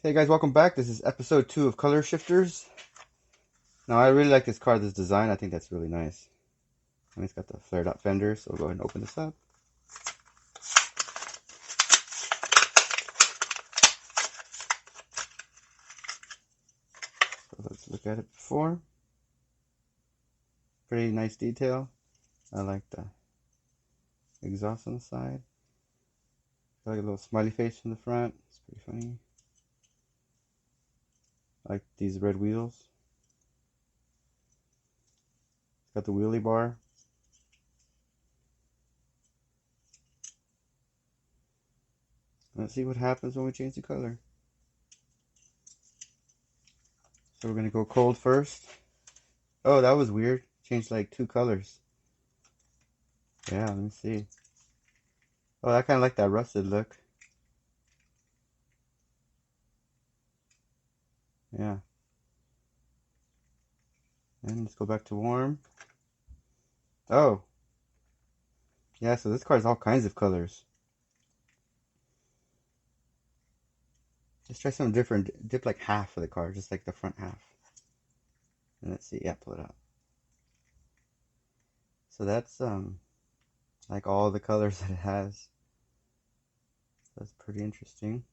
Hey guys, welcome back. This is episode 2 of Color Shifters. Now I really like this car, this design. I think that's really nice. And it's got the flared out fender, so we'll go ahead and open this up. So let's look at it before. Pretty nice detail. I like the exhaust on the side. Got like a little smiley face in the front. It's pretty funny. I like these red wheels. It's got the wheelie bar. Let's see what happens when we change the color. So we're gonna go cold first. Oh, that was weird. Changed like 2 colors. Yeah, let me see. Oh, I kind of like that rusted look. Yeah. And let's go back to warm. Oh, yeah, so this car has all kinds of colors. Let's try something different. Dip like half of the car, just like the front half. And let's see, yeah, pull it out. So that's like all the colors that it has. That's pretty interesting.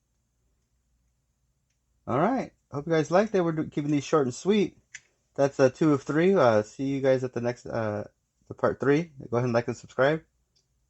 All right, hope you guys liked it. We're keeping these short and sweet. That's 2 of 3. See you guys at the next the part 3. Go ahead and like and subscribe.